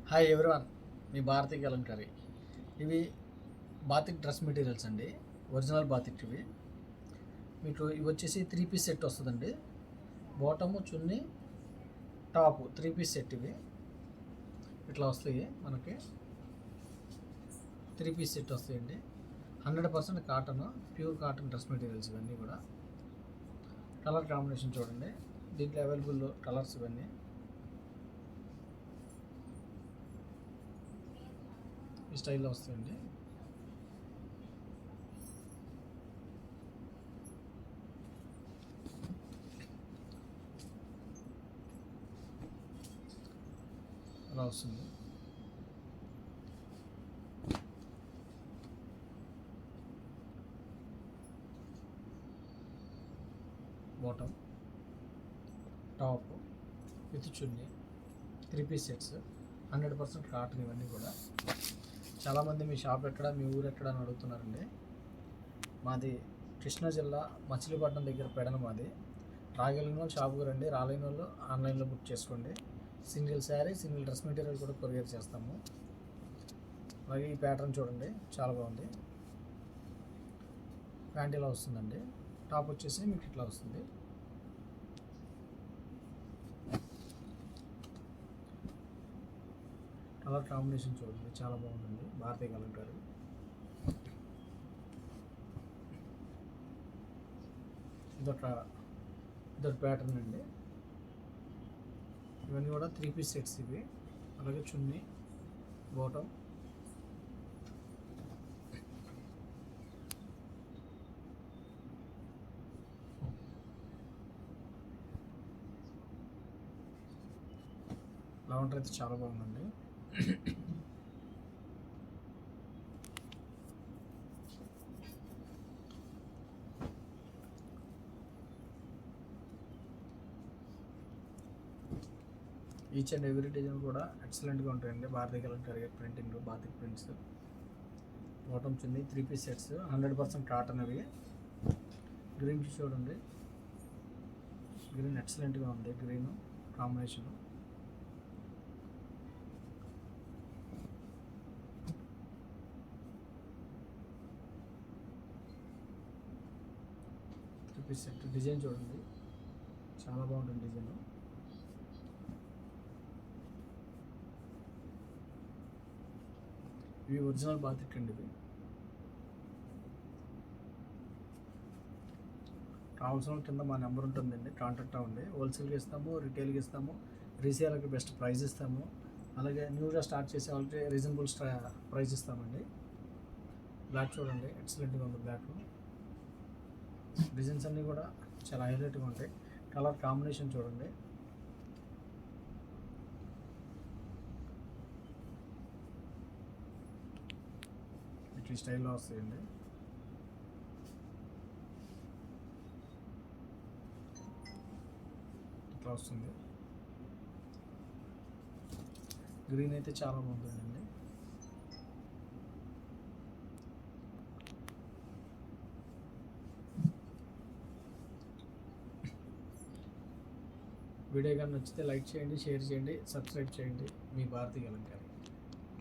Hi everyone, మీ భారతీ కలంకారీ. ఇవి batik dress materials అండి, original batik. మీకు ఇవి వచ్చేసి 3 పీస్ సెట్ వస్తుందండి. బాటము, చున్నీ, టాపు 3 పీస్ సెట్. ఇవి ఇట్లా వస్తాయి మనకి. 3 పీస్ సెట్ వస్తాయండి. 100% cotton, pure cotton dress materials ఇవన్నీ కూడా. కలర్ కాంబినేషన్ చూడండి, దీంట్లో అవైలబుల్ కలర్స్ ఇవన్నీ. ఈ స్టైల్లో వస్తాయండి. అలా వస్తుంది. Bottom, top with chunni, 3 piece sets, 100% cotton ఇవన్నీ కూడా. చాలామంది మీ షాప్ ఎక్కడ, మీ ఊరు ఎక్కడ అని అడుగుతున్నారండి. మాది కృష్ణా జిల్లా మచిలీపట్నం దగ్గర పెడన మాది. రాగలిగిన వాళ్ళు షాప్కి రండి, రాలేని వాళ్ళు ఆన్లైన్లో బుక్ చేసుకోండి. Single sari, single dress material కూడా కొరియర్ చేస్తాము. అలాగే ఈ ప్యాటర్న్ చూడండి, చాలా బాగుంది. ప్యాంట్ ఇలా వస్తుందండి. టాప్ వచ్చేసి మీకు ఇట్లా వస్తుంది. కలర్ కాంబినేషన్ చూడండి, చాలా బాగుంటుంది. భారతీయ కలంకారీ. ఇదొక ప్యాటర్న్ అండి. ఇవన్నీ కూడా 3 పీస్ సెట్స్ ఇవి. అలాగే చున్నీ, బాటమ్, లెవెండర్ అయితే చాలా బాగుందండి. ఈచ్ అండ్ ఎవ్రీ డిజైన్ కూడా ఎక్సలెంట్గా ఉంటాయండి. భారతీయ Kalamkari printing, batik prints. Bottom, chunni, 3 piece sets, 100% cotton అవి. గ్రీన్ చూడండి, గ్రీన్ ఎక్సలెంట్గా ఉంది. Green combination. Piece set design చూడండి, చాలా బాగుంటుంది డిజైన్. ఇవి ఒరిజినల్ బాతిక్ అండి. ఇవి కావాల్సిన కింద మా నెంబర్ ఉంటుందండి, కాంటాక్ట్ అవ్వండి. హోల్సేల్గా ఇస్తాము, రిటైల్గా ఇస్తాము, రీసేలర్కి బెస్ట్ ప్రైస్ ఇస్తాము. అలాగే న్యూగా స్టార్ట్ చేసే వాళ్ళకి రీజనబుల్ ప్రైస్ ఇస్తామండి. బ్లాక్ చూడండి, ఎక్సలెంట్గా ఉంది. బ్లాక్ డిజైన్స్ అన్నీ కూడా చాలా హైలైట్గా ఉంటాయి. కలర్ కాంబినేషన్ చూడండి, ఈ స్టైల్లో వస్తాయండి. ఇట్లా వస్తుంది. గ్రీన్ అయితే చాలా బాగుంటుందండి. వీడియో కానీ నచ్చితే లైక్ చేయండి, షేర్ చేయండి, సబ్స్క్రైబ్ చేయండి. మీ భారతీ కలంకారీ.